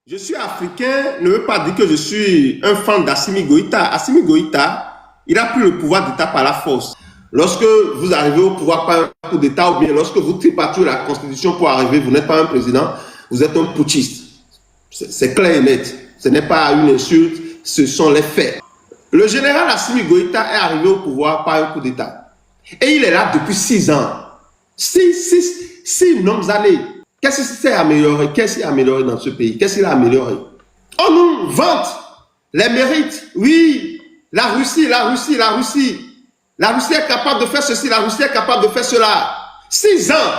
Je suis africain ne veut pas dire que je suis un fan d'Assimi Goïta. Assimi Goïta, il a pris le pouvoir d'État par la force. Lorsque vous arrivez au pouvoir par un coup d'État ou bien lorsque vous tripatouillez la Constitution pour arriver, vous n'êtes pas un président, vous êtes un putschiste. C'est clair et net. Ce n'est pas une insulte, ce sont les faits. Le général Assimi Goïta est arrivé au pouvoir par un coup d'État. Et il est là depuis 6 ans. 6 longues années. Qu'est-ce qui s'est amélioré? Qu'est-ce qui a amélioré dans ce pays? Qu'est-ce qu'il a amélioré? On nous vante les mérites. Oui, la Russie. La Russie est capable de faire ceci, la Russie est capable de faire cela. 6 ans.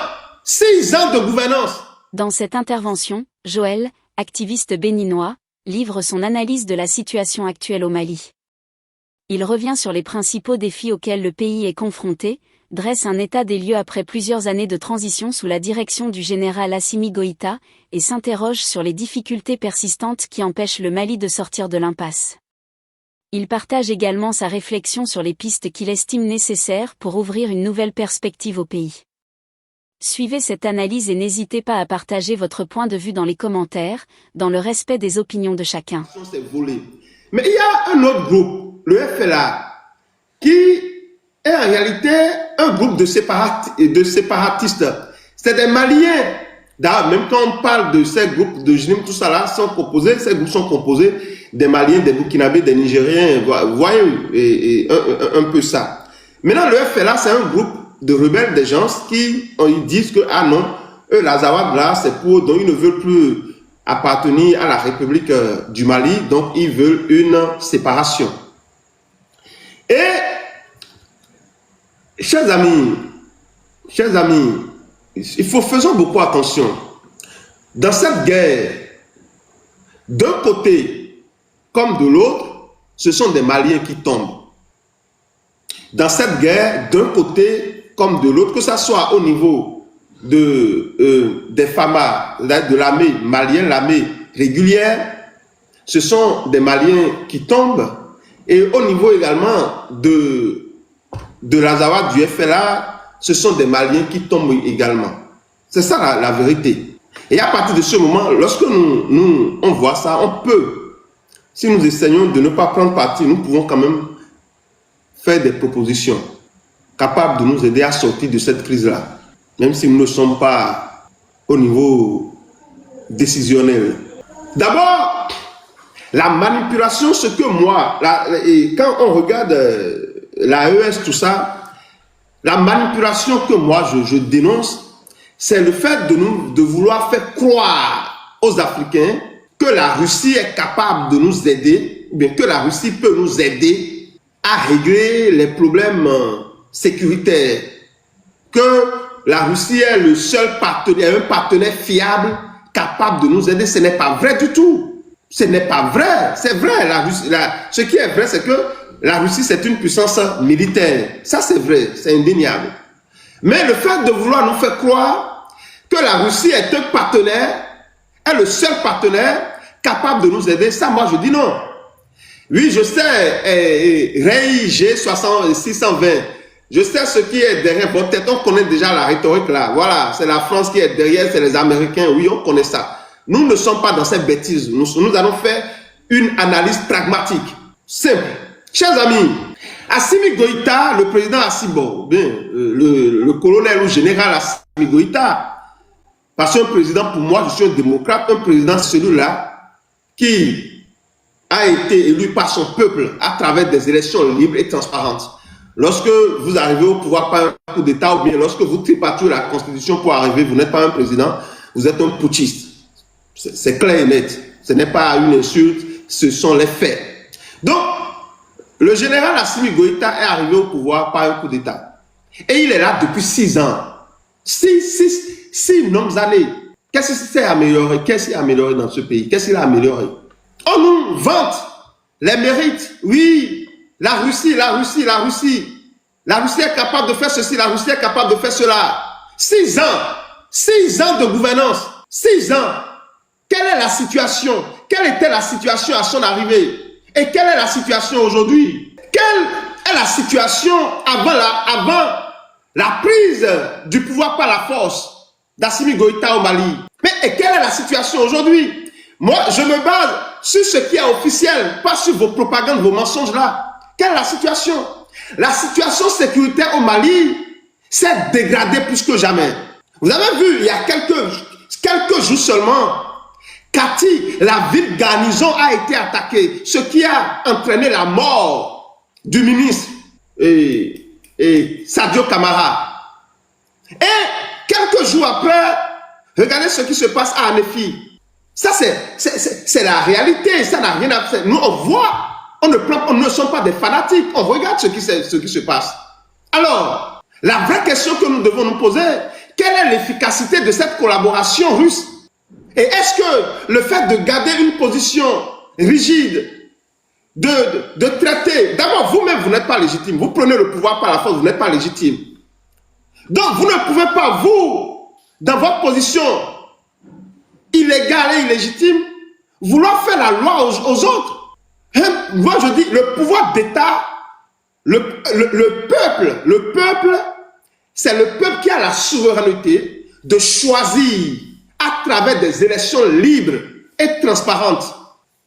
6 ans de gouvernance. Dans cette intervention, Joël, activiste béninois, livre son analyse de la situation actuelle au Mali. Il revient sur les principaux défis auxquels le pays est confronté, dresse un état des lieux après plusieurs années de transition sous la direction du général Assimi Goïta, et s'interroge sur les difficultés persistantes qui empêchent le Mali de sortir de l'impasse. Il partage également sa réflexion sur les pistes qu'il estime nécessaires pour ouvrir une nouvelle perspective au pays. Suivez cette analyse et n'hésitez pas à partager votre point de vue dans les commentaires, dans le respect des opinions de chacun. Mais il y a un autre groupe, le FLA, qui est en réalité un groupe de séparatistes. C'est des Maliens. D'ailleurs, même quand on parle de ces groupes de Jinim, tout ça là, ces groupes sont composés des Maliens, des Burkinabés, des Nigériens. Vous voyez un peu ça. Maintenant, le FLA, c'est un groupe de rebelles, des gens qui ils disent que, ah non, eux, la Zawad là, c'est pour eux, donc ils ne veulent plus appartenir à la République du Mali, donc ils veulent une séparation. Et chers amis, faisons beaucoup attention. Dans cette guerre, d'un côté comme de l'autre, ce sont des Maliens qui tombent. Dans cette guerre, d'un côté comme de l'autre, que ce soit au niveau des FAMA, de l'armée malienne, l'armée régulière, ce sont des Maliens qui tombent. Et au niveau également de l'Azawad, du FLA, ce sont des Maliens qui tombent également. C'est ça la vérité. Et à partir de ce moment, lorsque on voit ça, on peut, si nous essayons de ne pas prendre parti, nous pouvons quand même faire des propositions capables de nous aider à sortir de cette crise-là, même si nous ne sommes pas au niveau décisionnel. D'abord, la manipulation, ce que moi, quand on regarde l'AES, tout ça, la manipulation que moi je dénonce, c'est le fait de vouloir faire croire aux Africains que la Russie est capable de nous aider, ou bien que la Russie peut nous aider à régler les problèmes sécuritaires, que la Russie est le seul partenaire, un partenaire fiable, capable de nous aider. Ce n'est pas vrai du tout. Ce n'est pas vrai. C'est vrai. Ce qui est vrai, c'est que la Russie, c'est une puissance militaire. Ça, c'est vrai. C'est indéniable. Mais le fait de vouloir nous faire croire que la Russie est un partenaire, est le seul partenaire capable de nous aider, ça, moi, je dis non. Oui, je sais, Rey G620, je sais ce qui est derrière votre tête. On connaît déjà la rhétorique là. Voilà, c'est la France qui est derrière, c'est les Américains. Oui, on connaît ça. Nous ne sommes pas dans cette bêtise. Nous allons faire une analyse pragmatique. Simple. Chers amis, Assimi Goïta, le président Assimi, le colonel ou général Assimi Goïta, parce qu'un président, pour moi, je suis un démocrate, un président, c'est celui-là qui a été élu par son peuple à travers des élections libres et transparentes. Lorsque vous arrivez au pouvoir par un coup d'État ou bien lorsque vous tripatouillez la Constitution pour arriver, vous n'êtes pas un président, vous êtes un putschiste. C'est clair et net. Ce n'est pas une insulte, ce sont les faits. Donc, le général Assimi Goïta est arrivé au pouvoir par un coup d'État. Et il est là depuis 6 ans. 6 longues années. Qu'est-ce qui s'est amélioré? Qu'est-ce qui a amélioré dans ce pays? Qu'est-ce qu'il a amélioré? On nous vante les mérites. Oui, la Russie est capable de faire ceci, la Russie est capable de faire cela. 6 ans de gouvernance. 6 ans. Quelle est la situation? Quelle était la situation à son arrivée? Et quelle est la situation aujourd'hui? Quelle est la situation avant la prise du pouvoir par la force d'Assimi Goïta au Mali? Mais et quelle est la situation aujourd'hui? Moi, je me base sur ce qui est officiel, pas sur vos propagandes, vos mensonges là. Quelle est la situation? La situation sécuritaire au Mali s'est dégradée plus que jamais. Vous avez vu, il y a quelques jours seulement, Kati, la ville garnison, a été attaquée, ce qui a entraîné la mort du ministre et Sadio Kamara. Et quelques jours après, regardez ce qui se passe à Anefi. Ça, c'est la réalité. Ça n'a rien à faire. Nous, on voit, on ne sommes pas des fanatiques. On regarde ce qui se passe. Alors, la vraie question que nous devons nous poser, quelle est l'efficacité de cette collaboration russe? Et est-ce que le fait de garder une position rigide, de traiter, d'abord, vous-même, vous n'êtes pas légitime. Vous prenez le pouvoir par la force, vous n'êtes pas légitime. Donc, vous ne pouvez pas, vous, dans votre position illégale et illégitime, vouloir faire la loi aux autres. Moi, je dis, le pouvoir d'État, le peuple, c'est le peuple qui a la souveraineté de choisir à travers des élections libres et transparentes.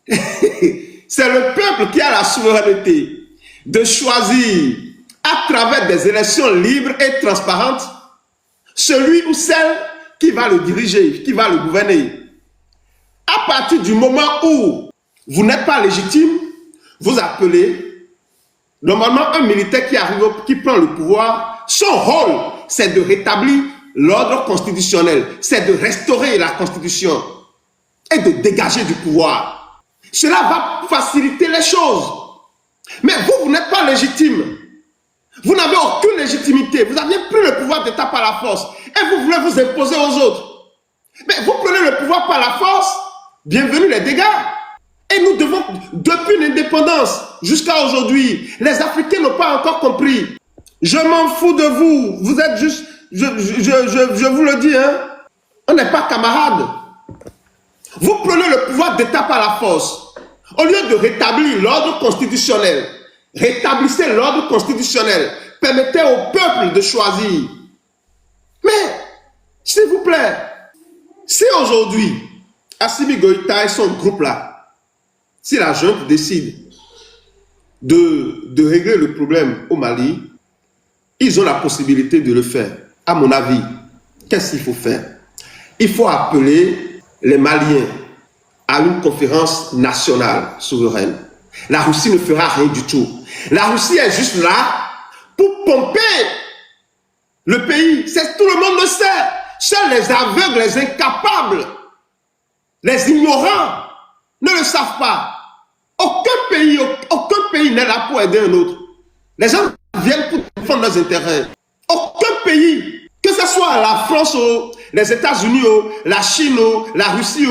C'est le peuple qui a la souveraineté de choisir à travers des élections libres et transparentes celui ou celle qui va le diriger, qui va le gouverner. À partir du moment où vous n'êtes pas légitime, vous appelez normalement un militaire qui arrive, qui prend le pouvoir. Son rôle, c'est de rétablir l'ordre constitutionnel, c'est de restaurer la constitution et de dégager du pouvoir. Cela va faciliter les choses. Mais vous n'êtes pas légitime. Vous n'avez aucune légitimité. Vous aviez pris le pouvoir d'État par la force et vous voulez vous imposer aux autres. Mais vous prenez le pouvoir par la force, bienvenue les dégâts. Et nous devons, depuis l'indépendance jusqu'à aujourd'hui, les Africains n'ont pas encore compris. Je m'en fous de vous. Vous êtes juste, je vous le dis, hein, on n'est pas camarades. Vous prenez le pouvoir d'État par la force. Au lieu de rétablir l'ordre constitutionnel, rétablissez l'ordre constitutionnel. Permettez au peuple de choisir. Mais, s'il vous plaît, si aujourd'hui, Assimi Goïta et son groupe là, si la junte décide de régler le problème au Mali, ils ont la possibilité de le faire. À mon avis, qu'est-ce qu'il faut faire? Il faut appeler les Maliens à une conférence nationale souveraine. La Russie ne fera rien du tout. La Russie est juste là pour pomper le pays. Tout le monde le sait. Seuls les aveugles, les incapables, les ignorants ne le savent pas. Aucun pays n'est là pour aider un autre. Les gens viennent pour défendre leurs intérêts. Aucun pays, que ce soit la France, les États-Unis, la Chine, la Russie,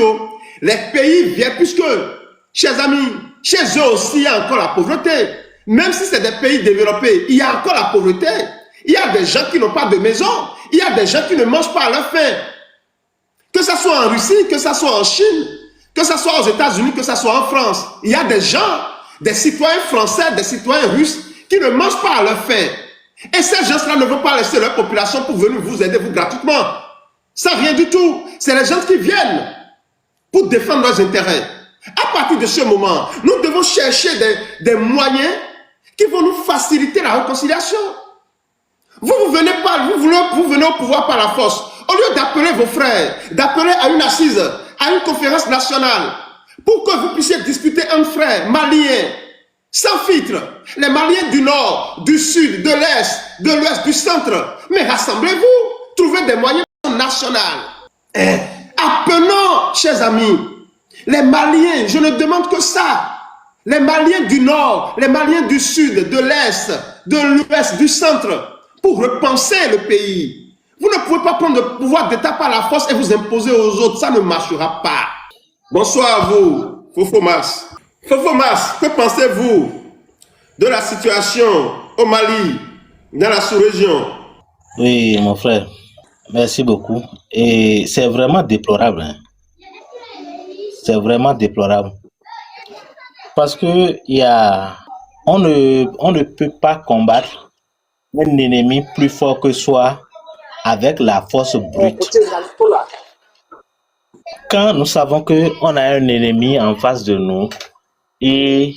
les pays viennent puisque, chers amis, chez eux aussi il y a encore la pauvreté. Même si c'est des pays développés, il y a encore la pauvreté. Il y a des gens qui n'ont pas de maison. Il y a des gens qui ne mangent pas à leur faim. Que ce soit en Russie, que ce soit en Chine, que ce soit aux États-Unis, que ce soit en France. Il y a des gens, des citoyens français, des citoyens russes qui ne mangent pas à leur faim. Et ces gens-là ne vont pas laisser leur population pour venir vous aider vous gratuitement. Sans rien du tout. C'est les gens qui viennent pour défendre leurs intérêts. À partir de ce moment, nous devons chercher des moyens qui vont nous faciliter la réconciliation. Vous venez au pouvoir par la force. Au lieu d'appeler vos frères, d'appeler à une assise, à une conférence nationale, pour que vous puissiez discuter entre frères maliens, sans filtre, les Maliens du Nord, du Sud, de l'Est, de l'Ouest, du Centre. Mais rassemblez-vous, trouvez des moyens nationaux. Appelons, chers amis, les Maliens, je ne demande que ça. Les Maliens du Nord, les Maliens du Sud, de l'Est, de l'Ouest, du Centre, pour repenser le pays. Vous ne pouvez pas prendre le pouvoir d'État par la force et vous imposer aux autres. Ça ne marchera pas. Bonsoir à vous, Fofomas. Fofomas, que pensez-vous de la situation au Mali, dans la sous-région? Oui, mon frère, merci beaucoup. Et c'est vraiment déplorable. Hein. C'est vraiment déplorable. Parce que on ne peut pas combattre un ennemi plus fort que soi avec la force brute. Quand nous savons qu'on a un ennemi en face de nous et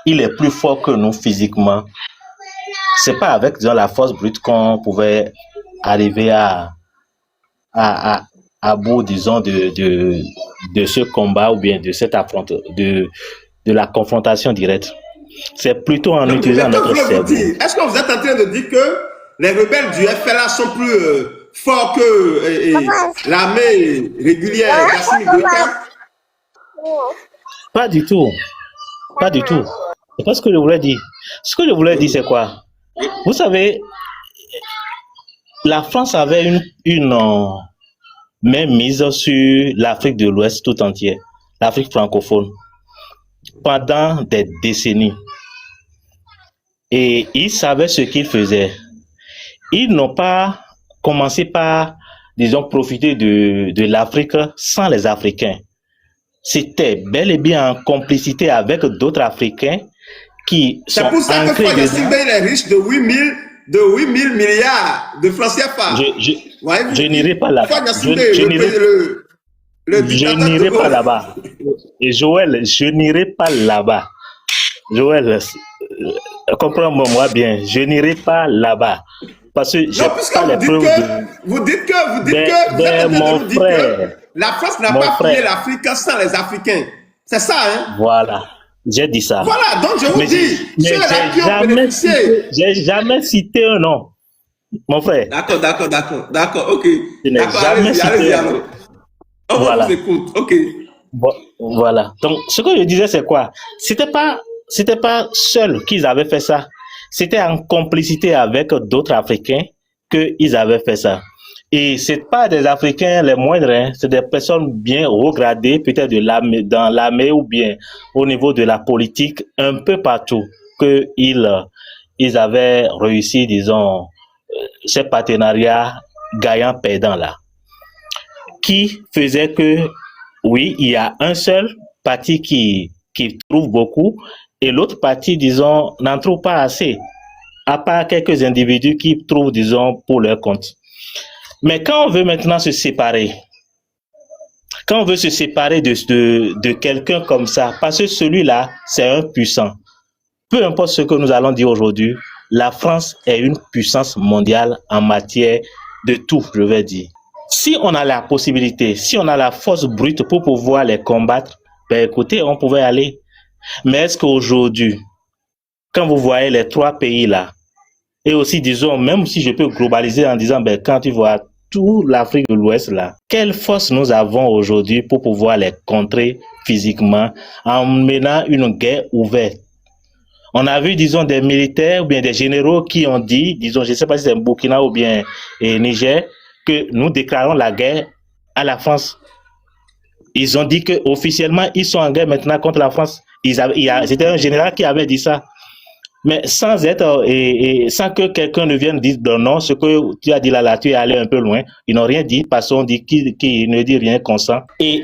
il est plus fort que nous physiquement, c'est pas avec, disons, la force brute qu'on pouvait arriver à, à, à bout, disons, de ce combat ou bien de cet affrontement, de la confrontation directe. C'est plutôt en Donc, utilisant mais que notre voulez-vous cerveau. dire? Est-ce que vous êtes en train de dire que les rebelles du FLA sont plus forts que l'armée régulière d'Assimi Goïta? Pas du tout. Pas du tout. C'est pas ce que je voulais dire. Ce que je voulais dire, c'est quoi? Vous savez, la France avait une main mise sur l'Afrique de l'Ouest tout entière, l'Afrique francophone, pendant des décennies. Et ils savaient ce qu'ils faisaient. Ils n'ont pas commencé par, disons, profiter de l'Afrique sans les Africains. C'était bel et bien en complicité avec d'autres Africains qui sont C'est pour ça que ancrés Fodja dedans. Singbe, il est riche de 8 000 milliards de francs CFA. Je n'irai pas là-bas. Fodja Singbe, le Je dictateur n'irai de pas là-bas. Et Joël, je n'irai pas là-bas. Joël, comprends-moi bien, je n'irai pas là-bas. Parce que j'ai Non, puisque pas les preuves vous dites que vous êtes en train de mon nous dire frère, que la France n'a mon pas fouillé frère. l'Afrique sans les Africains. C'est ça, hein? Voilà, j'ai dit ça. Voilà, donc je vous Mais dis, mais ceux-là qui ont bénéficié. j'ai jamais cité un nom, mon frère. D'accord, ok. Je n'ai D'accord, jamais allez-y, cité un alors. nom. On Voilà. vous écoute, ok. Voilà. Donc, ce que je disais, c'est quoi? C'était pas seuls qu'ils avaient fait ça. C'était en complicité avec d'autres Africains qu'ils avaient fait ça. Et c'est pas des Africains les moindres, hein. C'est des personnes bien regradées, peut-être dans l'armée ou bien au niveau de la politique, un peu partout, que ils avaient réussi, disons, ces partenariats gagnant-perdant là, qui faisait que oui, il y a un seul parti qui trouve beaucoup et l'autre parti, disons, n'en trouve pas assez, à part quelques individus qui trouvent, disons, pour leur compte. Mais quand on veut maintenant se séparer, quand on veut se séparer de quelqu'un comme ça, parce que celui-là, c'est un puissant. Peu importe ce que nous allons dire aujourd'hui, la France est une puissance mondiale en matière de tout, je vais dire. Si on a la possibilité, si on a la force brute pour pouvoir les combattre, ben écoutez, on pouvait aller. Mais est-ce qu'aujourd'hui, quand vous voyez les trois pays là, et aussi disons, même si je peux globaliser en disant, ben quand tu vois toute l'Afrique de l'Ouest là, quelle force nous avons aujourd'hui pour pouvoir les contrer physiquement en menant une guerre ouverte? On a vu, disons, des militaires ou bien des généraux qui ont dit, disons, je ne sais pas si c'est Burkina ou bien Niger, que nous déclarons la guerre à la France. Ils ont dit qu'officiellement, ils sont en guerre maintenant contre la France. C'était un général qui avait dit ça. Mais sans sans que quelqu'un ne vienne dire non, ce que tu as dit là, tu es allé un peu loin. Ils n'ont rien dit parce qu'on dit qu'il ne dit rien consent. Et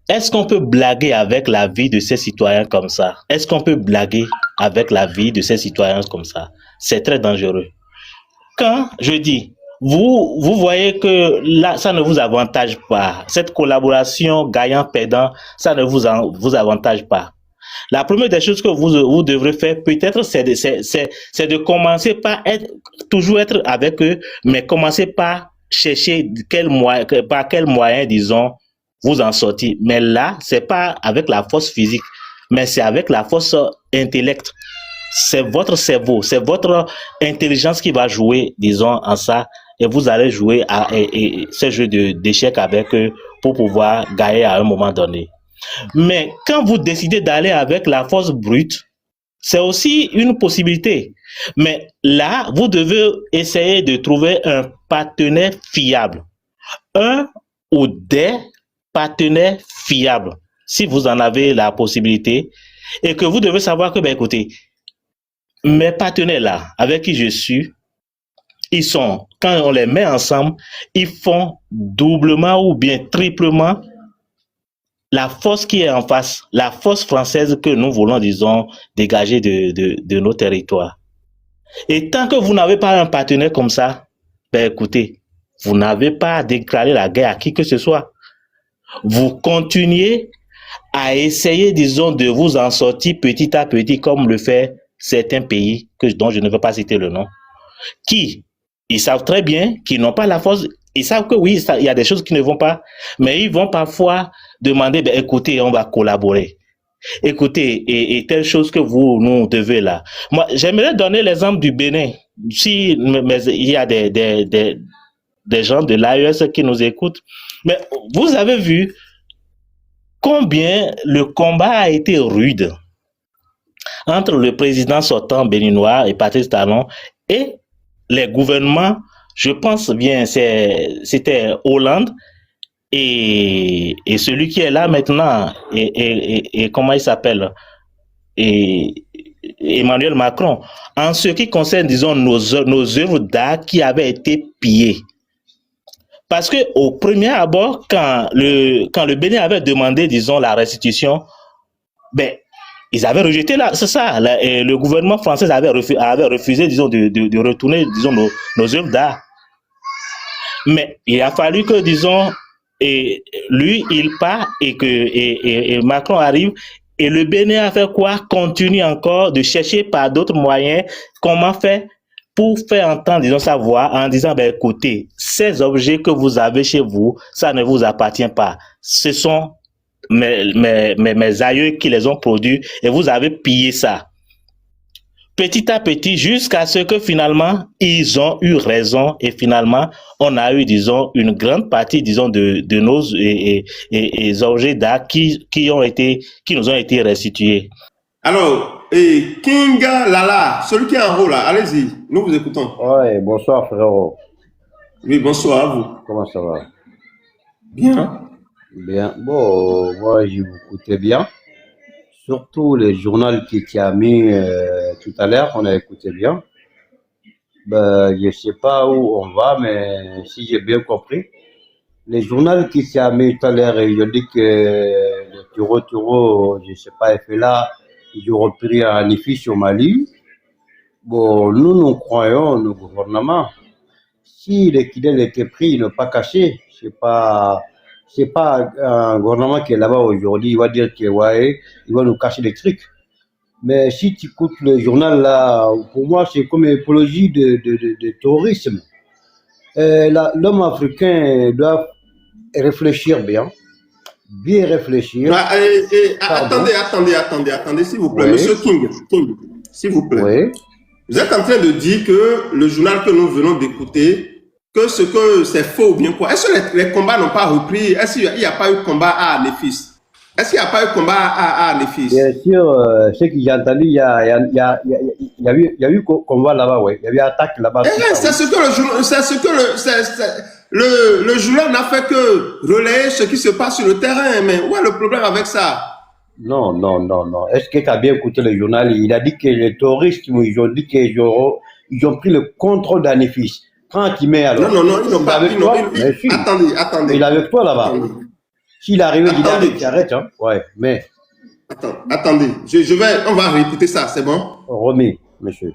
est-ce qu'on peut blaguer avec la vie de ces citoyens comme ça? Est-ce qu'on peut blaguer avec la vie de ces citoyens comme ça? C'est très dangereux. Quand je dis, vous voyez que là, ça ne vous avantage pas. Cette collaboration gagnant-perdant, ça ne vous avantage pas. La première des choses que vous devrez faire, peut-être, c'est de commencer par toujours être avec eux, mais commencer par chercher par quel moyen, disons, vous en sortir. Mais là, c'est pas avec la force physique, mais c'est avec la force intellect. C'est votre cerveau, c'est votre intelligence qui va jouer, disons, en ça, et vous allez jouer à ce jeu d'échecs avec eux pour pouvoir gagner à un moment donné. Mais quand vous décidez d'aller avec la force brute, c'est aussi une possibilité. Mais là, vous devez essayer de trouver un partenaire fiable. Un ou des partenaires fiables, si vous en avez la possibilité, et que vous devez savoir que, ben écoutez, mes partenaires là, avec qui je suis, ils sont, quand on les met ensemble, ils font doublement ou bien triplement la force qui est en face, la force française que nous voulons, disons, dégager de nos territoires. Et tant que vous n'avez pas un partenaire comme ça, ben écoutez, vous n'avez pas déclaré la guerre à qui que ce soit. vous continuez à essayer, disons, de vous en sortir petit à petit, comme le fait certains pays dont je ne veux pas citer le nom, qui, ils savent très bien qu'ils n'ont pas la force, ils savent que oui, il y a des choses qui ne vont pas, mais ils vont parfois demander, ben, écoutez, on va collaborer. Écoutez, et telle chose que vous nous devez là. Moi, j'aimerais donner l'exemple du Bénin. Si mais il y a des gens de l'AES qui nous écoutent, mais vous avez vu combien le combat a été rude entre le président sortant béninois et Patrice Talon et les gouvernements, je pense bien, c'était Hollande et celui qui est là maintenant, et comment il s'appelle, et Emmanuel Macron, en ce qui concerne, disons, nos œuvres d'art qui avaient été pillées. Parce que au premier abord, quand le Bénin avait demandé, disons, la restitution, ben, ils avaient rejeté là, c'est ça. Et le gouvernement français avait refusé, disons, de retourner, disons, nos œuvres d'art. Mais il a fallu que, disons, et lui, il part et Macron arrive. Et le Bénin a fait quoi? Continue encore de chercher par d'autres moyens comment faire pour faire entendre, disons, sa voix en disant, ben, écoutez, ces objets que vous avez chez vous, ça ne vous appartient pas. Ce sont mes aïeux qui les ont produits et vous avez pillé ça. Petit à petit, jusqu'à ce que finalement, ils ont eu raison et finalement, on a eu, disons, une grande partie, disons, de nos et objets d'art qui nous ont été restitués. Alors, Kinga Lala, celui qui est en haut là, allez-y, nous vous écoutons. Ouais, bonsoir frérot. Oui, bonsoir à vous. Comment ça va? Bien. Bien. Bon, moi je vous écoutais bien. Surtout le journal qui a mis tout à l'heure, on a écouté bien. Ben, je sais pas où on va, mais si j'ai bien compris, le journal qui a mis tout à l'heure, il a dit que le Turo, je sais pas, FLA, ils ont repris un EFIS au Mali. Bon, nous croyons nos gouvernements. Si le Kidal était pris, il n'est pas caché. C'est pas un gouvernement qui est là-bas aujourd'hui, il va dire que ouais, il va nous cacher des trucs. Mais si tu écoutes le journal là, pour moi c'est comme une apologie de terrorisme. L'homme africain doit réfléchir bien réfléchir. Attendez, s'il vous plaît, Oui. Monsieur King, s'il vous plaît. Oui. Vous êtes en train de dire que le journal que nous venons d'écouter, que c'est faux ou bien quoi? Est-ce que les combats n'ont pas repris? Est-ce qu'il n'y a pas eu combat à Néfis? Est-ce qu'il n'y a pas eu combat à Néfis? Bien sûr, ce que j'ai entendu, il y a eu combat là-bas, oui. Il y a eu attaque là-bas. C'est ce que le journal n'a fait que relayer ce qui se passe sur le terrain. Mais où est le problème avec ça? Non. Est-ce que tu as bien écouté le journal? Il a dit que les terroristes, ils ont dit qu'ils ont pris le contrôle d'Anefis. Quand il met alors. Non, ils n'ont pas. Attendez. Il est avec toi là-bas. S'il arrive, il arrête, hein. Ouais, mais. Attendez. On va réécouter ça, c'est bon? Remis, monsieur.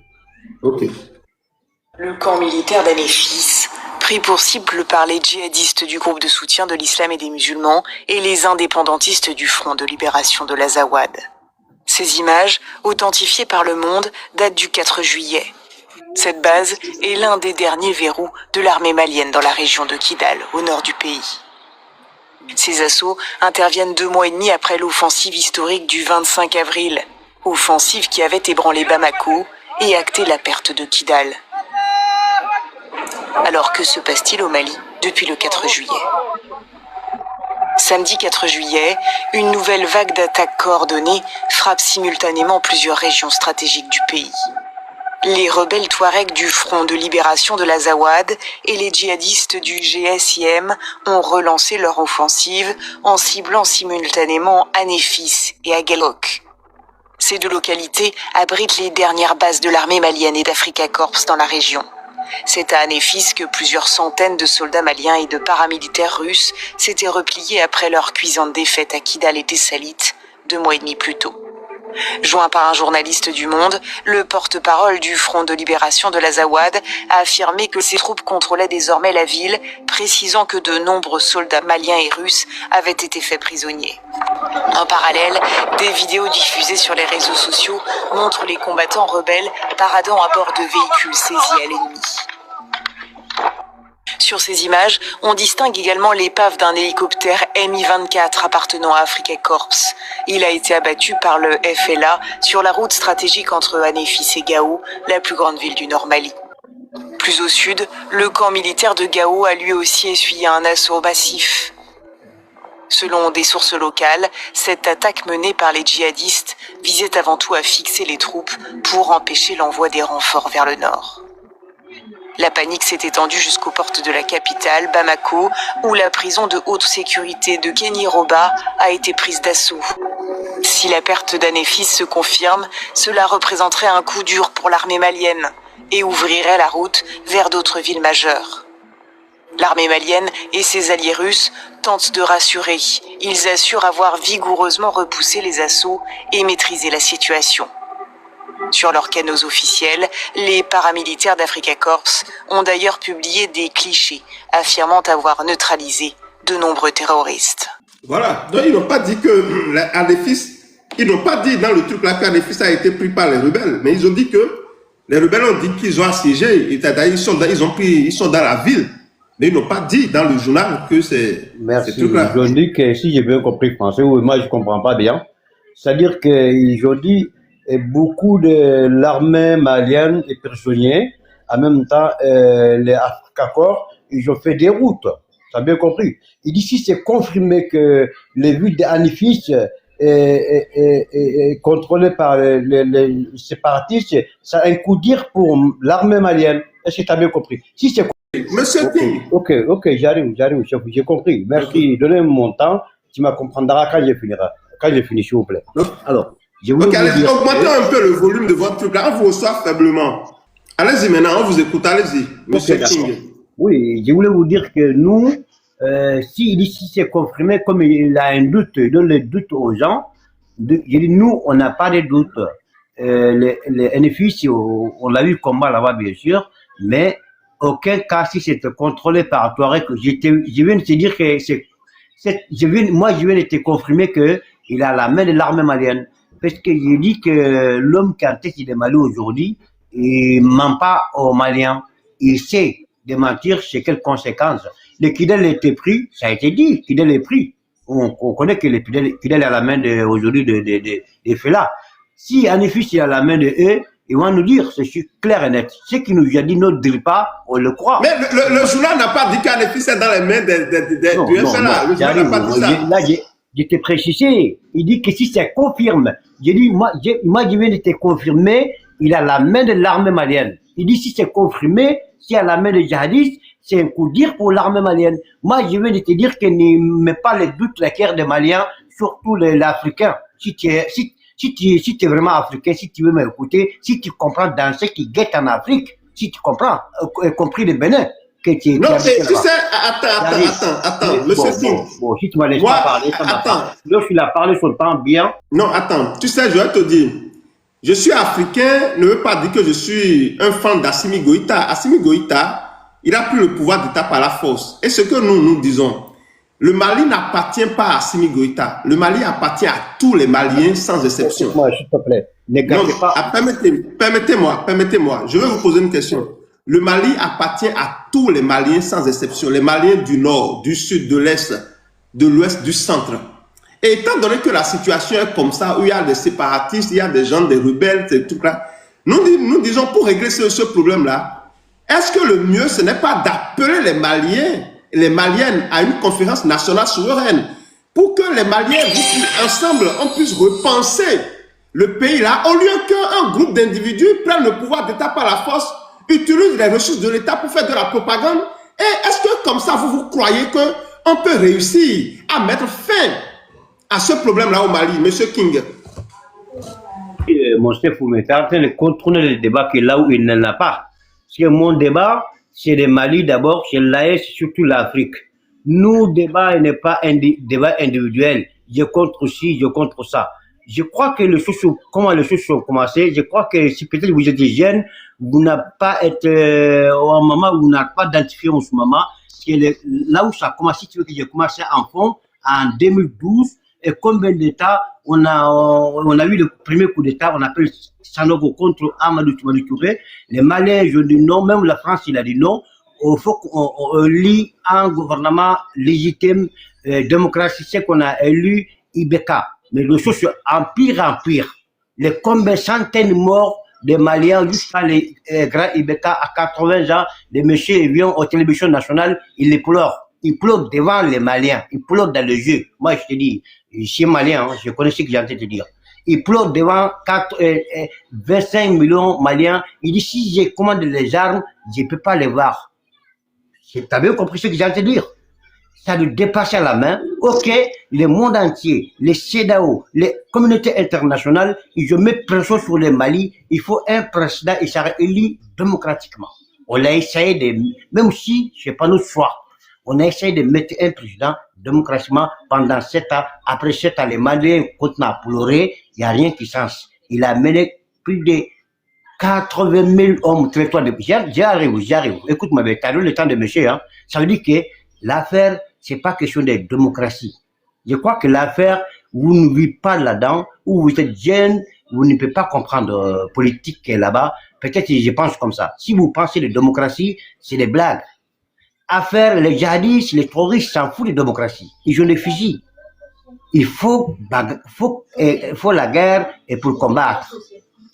Ok. Le camp militaire d'Anefis, pris pour cible par les djihadistes du groupe de soutien de l'islam et des musulmans et les indépendantistes du Front de libération de l'Azawad. Ces images, authentifiées par Le Monde, datent du 4 juillet. Cette base est l'un des derniers verrous de l'armée malienne dans la région de Kidal, au nord du pays. Ces assauts interviennent 2 mois et demi après l'offensive historique du 25 avril, offensive qui avait ébranlé Bamako et acté la perte de Kidal. Alors que se passe-t-il au Mali depuis le 4 juillet? Samedi 4 juillet, une nouvelle vague d'attaques coordonnées frappe simultanément plusieurs régions stratégiques du pays. Les rebelles Touaregs du Front de libération de l'Azawad et les djihadistes du GSIM ont relancé leur offensive en ciblant simultanément Anefis et Aguelok. Ces 2 localités abritent les dernières bases de l'armée malienne et d'Africa Corps dans la région. C'est à Anefis que plusieurs centaines de soldats maliens et de paramilitaires russes s'étaient repliés après leur cuisante défaite à Kidal et Tessalit 2 mois et demi plus tôt. Joint par un journaliste du Monde, le porte-parole du Front de libération de l'Azawad a affirmé que ses troupes contrôlaient désormais la ville, précisant que de nombreux soldats maliens et russes avaient été faits prisonniers. En parallèle, des vidéos diffusées sur les réseaux sociaux montrent les combattants rebelles paradant à bord de véhicules saisis à l'ennemi. Sur ces images, on distingue également l'épave d'un hélicoptère Mi-24 appartenant à Africa Corps. Il a été abattu par le FLA sur la route stratégique entre Anéfis et Gao, la plus grande ville du Nord Mali. Plus au sud, le camp militaire de Gao a lui aussi essuyé un assaut massif. Selon des sources locales, cette attaque menée par les djihadistes visait avant tout à fixer les troupes pour empêcher l'envoi des renforts vers le nord. La panique s'est étendue jusqu'aux portes de la capitale, Bamako, où la prison de haute sécurité de Kéniroba a été prise d'assaut. Si la perte d'Anéfis se confirme, cela représenterait un coup dur pour l'armée malienne et ouvrirait la route vers d'autres villes majeures. L'armée malienne et ses alliés russes tentent de rassurer. Ils assurent avoir vigoureusement repoussé les assauts et maîtrisé la situation. Sur leurs canaux officiels, les paramilitaires d'Africa Corps ont d'ailleurs publié des clichés affirmant avoir neutralisé de nombreux terroristes. Voilà, donc ils n'ont pas dit que Anéfis, ils n'ont pas dit dans le truc là qu'Anéfis a été pris par les rebelles, mais ils ont dit que les rebelles ont dit qu'ils ont assiégé, ils sont dans la ville, mais ils n'ont pas dit dans le journal que c'est Merci. ce truc-là. Ils ont dit que si j'ai bien compris français, ou moi je comprends pas bien, c'est-à-dire qu'ils ont dit beaucoup de l'armée malienne est prisonnier, en même temps les Africa Corps, ils ont fait des routes, tu as bien compris. Il dit si c'est confirmé que les villes d'Anéfis est contrôlée par les séparatistes, ça a un coup dur pour l'armée malienne. Est-ce que tu as bien compris? Si c'est Monsieur King, Ok, j'arrive, j'ai compris. Merci, donnez-moi mon temps, tu m'as comprendras quand je finirai, s'il vous plaît. Alors, je voulais ok, vous allez-y, dire augmentez un peu le volume de votre truc là, on vous reçoit faiblement. Allez-y maintenant, on vous écoute, allez-y, Monsieur d'accord. King. Oui, je voulais vous dire que nous, si c'est confirmé, comme il a un doute, il donne le doute aux gens, je dis, nous, on n'a pas de doute. Les NFI, on l'a eu combat là-bas, bien sûr, mais aucun cas, si c'est contrôlé par Touareg, je viens de te dire que je viens de te confirmer que il a la main de l'armée malienne. Parce que je dis que l'homme qui a tête de Mali aujourd'hui, il ment pas aux Maliens. Il sait de mentir, c'est quelles conséquences. Le Kidal était pris, ça a été dit, Kidal est pris. On connaît que le Kidal a la main aujourd'hui de Fela. Si Anéfis il a la main de eux, ils vont nous dire, c'est clair et net. Ce qui nous a dit ne dit pas, on le croit. Mais le journal n'a pas dit qu'Anéfis est dans les mains du FLA. Le journal n'a pas dit ça. Là, je t'ai précisé. Il dit que si ça confirme, j'ai dit, moi, je viens de te confirmer, il a la main de l'armée malienne. Il dit, si c'est confirmé, s'il a la main de djihadistes, c'est un coup dur pour l'armée malienne. Moi, je viens de te dire que ne mets pas les doutes la guerre des Maliens, surtout l'Africain. Si tu es vraiment africain, si tu veux m'écouter, si tu comprends dans ce qui guette en Afrique, si tu comprends, y compris le Bénin, que tu Non, tu sais, attends, monsieur King. Bon, si tu m'as laissé pas parler, ça m'a pas. Lorsqu'il a parlé son temps bien. Non, attends, tu sais, je vais te dire, je suis africain ne veut pas dire que je suis un fan d'Assimi Goïta. Assimi Goïta, il a pris le pouvoir d'État par la force. Et ce que nous disons, le Mali n'appartient pas à Assimi Goïta. Le Mali appartient à tous les Maliens sans exception. Moi, s'il te plaît, ne gâtez pas. Permettez-moi, je vais vous poser une question. Le Mali appartient à tous les Maliens sans exception. Les Maliens du nord, du sud, de l'est, de l'ouest, du centre. Et étant donné que la situation est comme ça, où il y a des séparatistes, il y a des gens, des rebelles, ces trucs-là, nous disons pour régler ce problème-là, est-ce que le mieux, ce n'est pas d'appeler les Maliens, les Maliennes à une conférence nationale souveraine pour que les Maliens, ensemble, on puisse repenser le pays-là, au lieu qu'un groupe d'individus prenne le pouvoir d'État par la force, utilise les ressources de l'État pour faire de la propagande. Et est-ce que comme ça, vous croyez qu'on peut réussir à mettre fin à ce problème-là au Mali, Monsieur King? Mon chef, vous êtes en train de contourner le débat qui est là où il n'en a pas. Parce que mon débat, c'est le Mali d'abord, c'est l'AES, surtout l'Afrique. Nous, débat n'est pas un débat individuel. Je contre ci, je contre ça. Je crois que comment les choses ont commencé, je crois que si peut-être vous êtes jeune, vous n'avez pas été au moment où vous n'avez pas identifié en ce moment, là où ça a commencé, tu veux que j'ai commencé en fond, en 2012, et combien d'États on a eu le premier coup d'État, on appelle Sanogo contre Amadou Touré. Les Maliens, je dis non, même la France, il a dit non. Il faut qu'on élit un gouvernement légitime, démocratique, c'est qu'on a élu Ibeka. Mais les choses empire en pire. Les combien centaines morts de Maliens jusqu'à les grands Ibeka à 80 ans, les messieurs viennent aux télévisions nationales, ils les pleurent. Ils pleurent devant les Maliens, ils pleurent dans le jeu. Moi, je te dis, je suis malien, hein, je connais ce que j'ai en train de te dire. Ils pleurent devant 25 millions de Maliens. Il dit, si je commande les armes, je ne peux pas les voir. Tu as bien compris ce que j'ai en train de dire? Ça nous dépasse à la main. Ok, le monde entier, les CEDEAO, les communautés internationales, ils mettent pression sur le Mali. Il faut un président et ça élu démocratiquement. On a essayé de, même si c'est pas notre choix, on a essayé de mettre un président démocratiquement pendant 7 ans. Après 7 ans, les Maliens continuent à pleurer. Il n'y a rien qui change. Il a mené plus de 80 000 hommes territoire de... J'arrive. Écoute-moi, tu as le temps de monsieur, hein. Ça veut dire que l'affaire, c'est pas question de démocratie. Je crois que l'affaire, vous ne vivez pas là-dedans, ou vous êtes jeune, vous ne pouvez pas comprendre politique qui est là-bas. Peut-être que je pense comme ça. Si vous pensez de démocratie, c'est des blagues. Affaire, les djihadistes, les terroristes s'en foutent de démocratie. Ils ont des fusils. Il faut la guerre et pour combattre.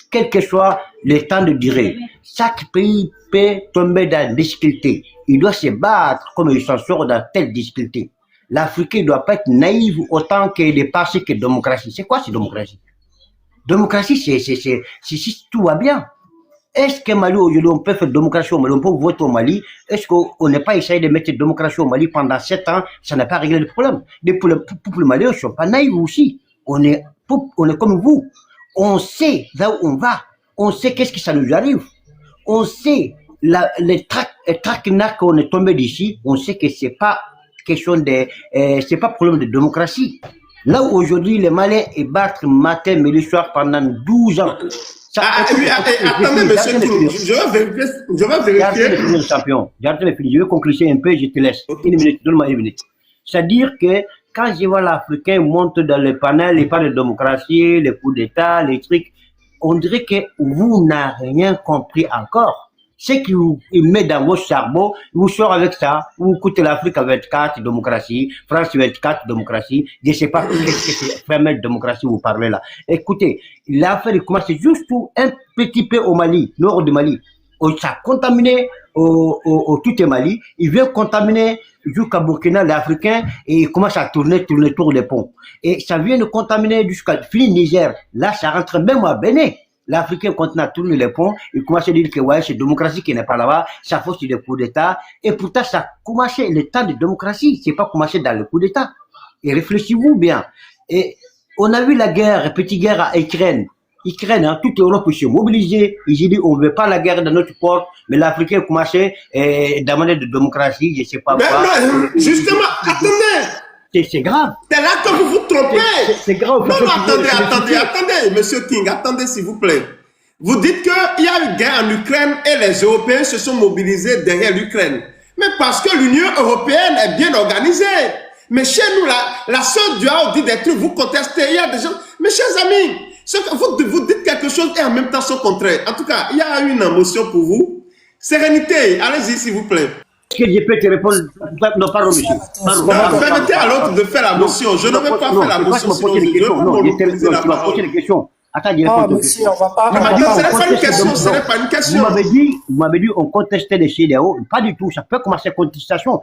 Quel que soit le temps de durée. Chaque pays peut tomber dans la difficulté. Il doit se battre comme il s'en sort dans telle difficulté. L'Africain ne doit pas être naïf autant que de penser que démocratie. C'est quoi cette démocratie? Démocratie, c'est si tout va bien. Est-ce que Mali, aujourd'hui, on peut faire démocratie au Mali, on peut voter au Mali? Est-ce qu'on n'a pas essayé de mettre démocratie au Mali pendant 7 ans? Ça n'a pas réglé le problème. Pour le Mali, ils ne sont pas naïfs aussi. On est comme vous. On sait là où on va. On sait qu'est-ce que ça nous arrive. On sait les traquinages qu'on est tombé d'ici. On sait que c'est pas question de, c'est pas problème de démocratie. Là où aujourd'hui les Maliens ils battent matin, midi, soir pendant 12 ans. Attendez, monsieur Tourou, je vais vérifier. Champion. Je vais conclure un peu, je te laisse. Une minute, donne-moi une minute. C'est-à-dire que quand je vois l'Africain monter dans le panel, il parle de démocratie, les coups d'État, les trucs, on dirait que vous n'avez rien compris encore. Ce qui vous met dans vos charbons, vous sort avec ça, vous écoutez l'Afrique à 24, démocratie, France 24, démocratie, je ne sais pas qu'est-ce que c'est, vraiment démocratie, vous parlez là. Écoutez, l'affaire commence juste un petit peu au Mali, nord du Mali. Ça a contaminé au tout le Mali, il vient contaminer jusqu'à Burkina, l'Africain, et il commence à tourner autour des ponts. Et ça vient de contaminer jusqu'à fini Niger. Là, ça rentre même à Bénin. L'Africain continue à tourner les ponts, il commence à dire que ouais, c'est démocratie qui n'est pas là-bas, ça faut sur des coups d'État, et pourtant ça a commencé le temps de démocratie, c'est pas commencé dans le coup d'État. Et réfléchissez-vous bien. Et on a vu la guerre, petite guerre à Ukraine. Ukraine, hein, toute l'Europe s'est mobilisée, ils ont dit on veut pas la guerre dans notre port, mais l'Africain a commencé à demander de démocratie, je sais pas quoi. Non, justement, attendez. C'est grave. C'est là que vous vous trompez. C'est grave. Non, attendez, monsieur King, attendez s'il vous plaît. Vous dites qu'il y a une guerre en Ukraine et les Européens se sont mobilisés derrière l'Ukraine. Mais parce que l'Union européenne est bien organisée. Mais chez nous, la sœur Dua dit des trucs, vous contestez, il y a des gens. Mes chers amis, vous dites quelque chose et en même temps son contraire. En tout cas, il y a une émotion pour vous. Sérénité, allez-y s'il vous plaît. Est-ce que je peux te répondre? Non, pardon, monsieur. Permettez à l'autre de faire la motion. Je ne veux pas faire la motion. Non, tu m'as posé des questions. Attends, je réponds. Monsieur, on va pas. Ce n'est pas une question, ce n'est pas une question. Vous m'avez dit, on contestait les CEDEAO. Pas du tout, ça peut commencer contestation.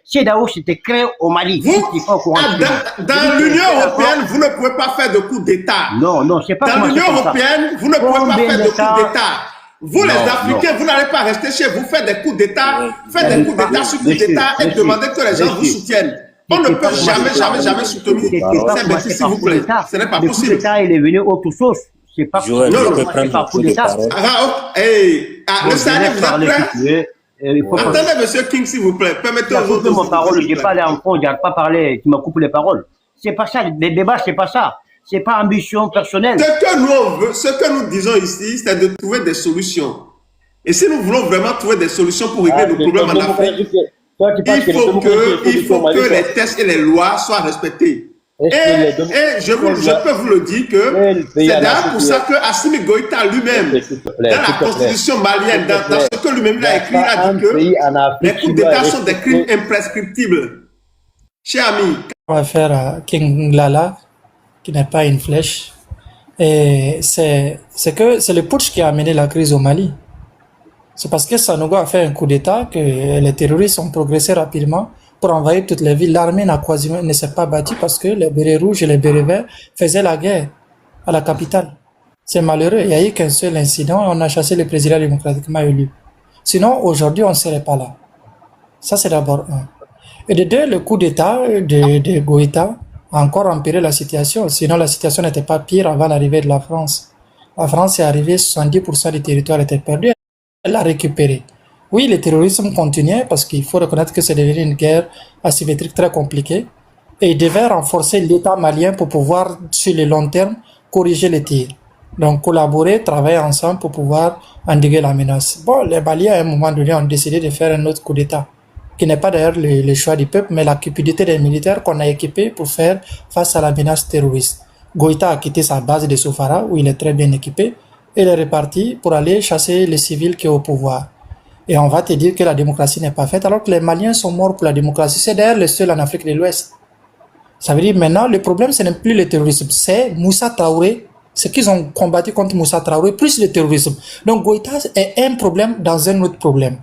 CEDEAO, c'était créé au Mali. Dans l'Union européenne, vous ne pouvez pas faire de coup d'État. Non, c'est pas dans l'Union européenne, vous ne pouvez pas faire de coup d'État. Vous, les Africains, vous n'allez pas rester chez vous, faire des coups d'État, faire des coups d'État sur coups d'État et demander que les gens vous soutiennent. On ne peut jamais soutenir ces bêtises, s'il vous plaît. Ce n'est pas possible. Le coup d'État, il est venu autre chose. C'est pas Joël, je peux prendre coup d'État. Le Sahel, vous êtes prêts? Attendez, monsieur King, s'il vous plaît. Permettez aux autres. Mon parole, je n'ai pas l'air en fond, je n'arrête pas parler, tu me coupes les paroles. C'est pas ça, le débat, c'est pas ça. c'est pas ambition personnelle. Ce que nous on veut, ce que nous disons ici, c'est de trouver des solutions. Et si nous voulons vraiment trouver des solutions pour régler nos problèmes en Afrique, il faut que les textes et les lois soient respectés. Et je peux vous le dire que c'est d'ailleurs pour ça que Assimi Goïta lui-même, dans la constitution malienne, dans ce que lui-même a écrit, il a dit que les coups d'État sont des crimes imprescriptibles. Cher ami. On va faire à King Lala, qui n'est pas une flèche. Et c'est le putsch qui a amené la crise au Mali. C'est parce que Sanogo a fait un coup d'État que les terroristes ont progressé rapidement pour envahir toutes les villes. L'armée ne s'est pas battue parce que les bérets rouges et les bérets verts faisaient la guerre à la capitale. C'est malheureux. Il n'y a eu qu'un seul incident et on a chassé le président démocratiquement élu. Sinon, aujourd'hui, on ne serait pas là. Ça, c'est d'abord un. Et de deux, le coup d'État de Goïta a encore empiré la situation. Sinon, la situation n'était pas pire avant l'arrivée de la France. La France est arrivée, 70% du territoire était perdu. Elle l'a récupéré. Oui, le terrorisme continuait parce qu'il faut reconnaître que c'est devenu une guerre asymétrique très compliquée. Et il devait renforcer l'État malien pour pouvoir, sur le long terme, corriger les tirs. Donc, collaborer, travailler ensemble pour pouvoir endiguer la menace. Bon, les Maliens, à un moment donné, ont décidé de faire un autre coup d'État, qui n'est pas d'ailleurs le choix du peuple, mais la cupidité des militaires qu'on a équipés pour faire face à la menace terroriste. Goïta a quitté sa base de Sofara, où il est très bien équipé, et il est reparti pour aller chasser les civils qui sont au pouvoir. Et on va te dire que la démocratie n'est pas faite, alors que les Maliens sont morts pour la démocratie. C'est d'ailleurs le seul en Afrique de l'Ouest. Ça veut dire maintenant, le problème, ce n'est plus le terrorisme, c'est Moussa Traoré, ce qu'ils ont combattu contre Moussa Traoré, plus le terrorisme. Donc Goïta est un problème dans un autre problème.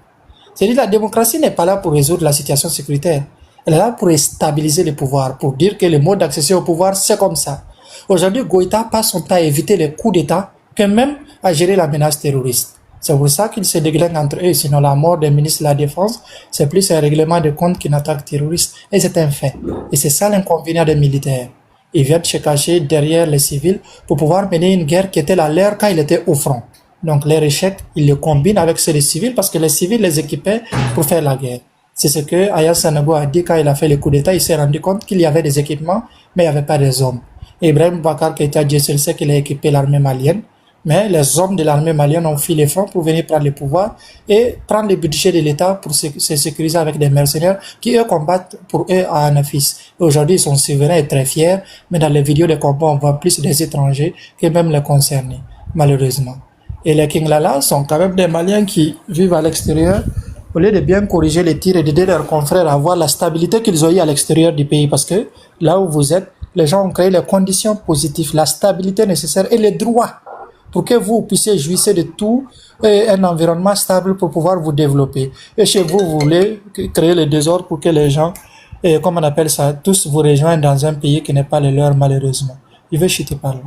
C'est-à-dire la démocratie n'est pas là pour résoudre la situation sécuritaire. Elle est là pour stabiliser le pouvoir, pour dire que le mode d'accès au pouvoir, c'est comme ça. Aujourd'hui, Goïta passe son temps à éviter les coups d'État que même à gérer la menace terroriste. C'est pour ça qu'ils se déglinguent entre eux. Sinon, la mort des ministres de la Défense, c'est plus un règlement de compte qu'une attaque terroriste. Et c'est un fait. Et c'est ça l'inconvénient des militaires. Ils viennent se cacher derrière les civils pour pouvoir mener une guerre qui était la leur quand ils étaient au front. Donc, leur échec, ils le combinent avec ceux des civils parce que les civils les équipaient pour faire la guerre. C'est ce que Aya Sanogo a dit quand il a fait le coup d'État. Il s'est rendu compte qu'il y avait des équipements, mais il n'y avait pas des hommes. Ibrahim Boubacar Keïta, Dieu seul sait qu'il a équipé l'armée malienne, mais les hommes de l'armée malienne ont fui les fronts pour venir prendre le pouvoir et prendre le budget de l'État pour se sécuriser avec des mercenaires qui, eux, combattent pour eux à Anafis. Aujourd'hui, ils sont souverains et très fiers, mais dans les vidéos de combat, on voit plus des étrangers que même les concernés, malheureusement. Et les Kinglala sont quand même des Maliens qui vivent à l'extérieur, au lieu de bien corriger les tirs et d'aider leurs confrères à avoir la stabilité qu'ils ont eu à l'extérieur du pays. Parce que là où vous êtes, les gens ont créé les conditions positives, la stabilité nécessaire et les droits pour que vous puissiez jouir de tout et un environnement stable pour pouvoir vous développer. Et chez vous, vous voulez créer le désordre pour que les gens, comme on appelle ça, tous vous rejoignent dans un pays qui n'est pas le leur, malheureusement. Je vais chuter par là.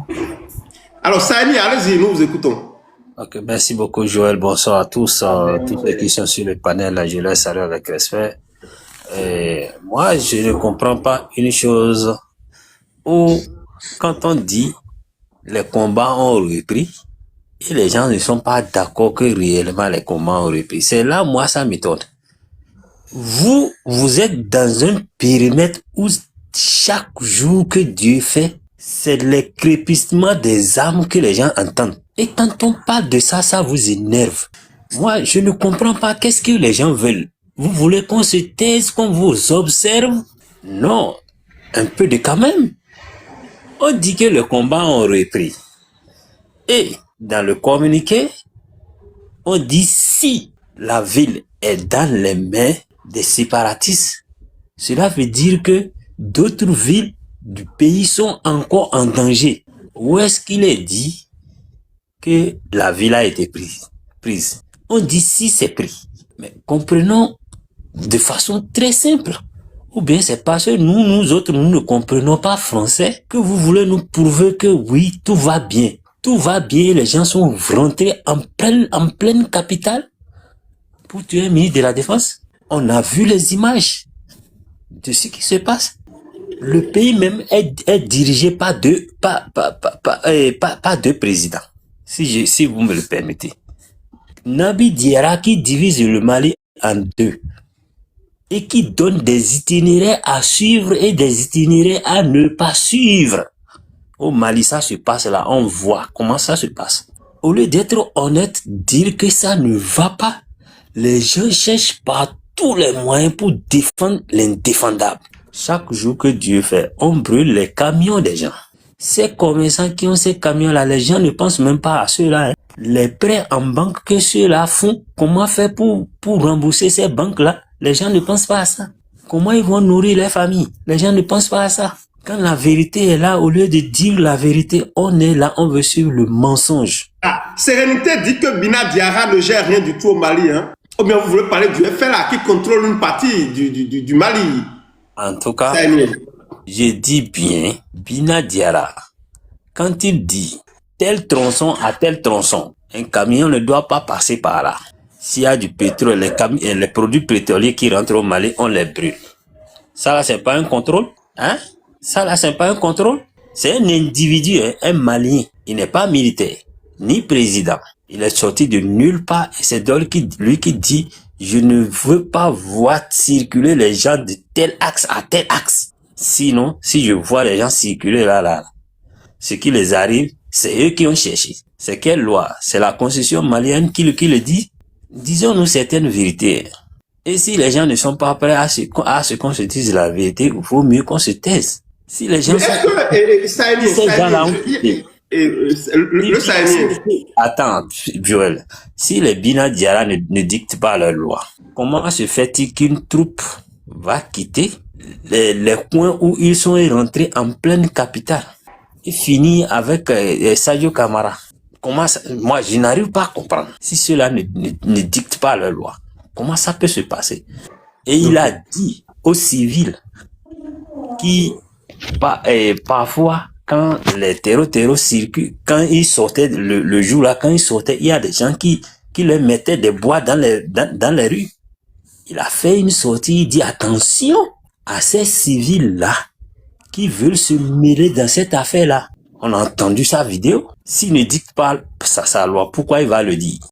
Alors, Sani, allez-y, nous vous écoutons. Ok, merci beaucoup Joël, bonsoir à tous, toutes les questions sur le panel, là, je les salue avec respect. Moi, je ne comprends pas une chose où, quand on dit les combats ont repris, et les gens ne sont pas d'accord que réellement les combats ont repris. C'est là, moi, ça m'étonne. Vous êtes dans un périmètre où chaque jour que Dieu fait, c'est les crépissements des armes que les gens entendent. Et quand on parle de ça, ça vous énerve. Moi, je ne comprends pas qu'est-ce que les gens veulent. Vous voulez qu'on se taise, qu'on vous observe? Non, un peu de quand même. On dit que les combats ont repris. Et dans le communiqué, on dit si la ville est dans les mains des séparatistes, cela veut dire que d'autres villes du pays sont encore en danger. Où est-ce qu'il est dit que la ville a été prise? On dit si c'est pris. Mais comprenons de façon très simple. Ou bien c'est parce que nous autres, nous ne comprenons pas français que vous voulez nous prouver que oui, tout va bien. Tout va bien, les gens sont rentrés en pleine capitale pour tuer un ministre de la Défense. On a vu les images de ce qui se passe. Le pays même est dirigé par deux présidents, si vous me le permettez. Nabi Diarra qui divise le Mali en deux et qui donne des itinéraires à suivre et des itinéraires à ne pas suivre. Au Mali, ça se passe là, on voit comment ça se passe. Au lieu d'être honnête, dire que ça ne va pas, les gens cherchent par tous les moyens pour défendre l'indéfendable. Chaque jour que Dieu fait, on brûle les camions des gens. Ces commerçants qui ont ces camions-là, les gens ne pensent même pas à ceux-là. Hein. Les prêts en banque que ceux-là font, comment faire pour rembourser ces banques-là? Les gens ne pensent pas à ça. Comment ils vont nourrir les familles? Les gens ne pensent pas à ça. Quand la vérité est là, au lieu de dire la vérité, on est là, on veut suivre le mensonge. Ah, Sérénité dit que Bina Diarra ne gère rien du tout au Mali. Hein? Ou bien vous voulez parler du FLA qui contrôle une partie du Mali. En tout cas, je dis bien, Bina Diarra, quand il dit tel tronçon à tel tronçon, un camion ne doit pas passer par là. S'il y a du pétrole, les produits pétroliers qui rentrent au Mali, on les brûle. Ça là, c'est pas un contrôle, hein? Ça là, c'est pas un contrôle. C'est un individu, hein, un Malien. Il n'est pas militaire, ni président. Il est sorti de nulle part et c'est lui qui dit je ne veux pas voir circuler les gens de tel axe à tel axe. Sinon, si je vois les gens circuler là, ce qui les arrive, c'est eux qui ont cherché. C'est quelle loi? C'est la constitution malienne qui le dit. Disons-nous certaines vérités. Et si les gens ne sont pas prêts à ce qu'on se dise la vérité, il faut mieux qu'on se taise. Si les gens le Sahénien. Attends, Joël. Si les Bina Diarra ne dictent pas leur loi, comment se fait-il qu'une troupe va quitter les coins où ils sont rentrés en pleine capitale et finir avec Sadio Camara? Comment ça, moi, je n'arrive pas à comprendre. Si ceux-là ne dictent pas leur loi, comment ça peut se passer? Et il a dit aux civils qui, parfois, quand les terreaux circulent, quand ils sortaient le jour-là, quand ils sortaient, il y a des gens qui leur mettaient des bois dans les rues. Il a fait une sortie, il dit attention à ces civils-là qui veulent se mêler dans cette affaire-là. On a entendu sa vidéo. S'il ne dicte pas sa loi, pourquoi il va le dire?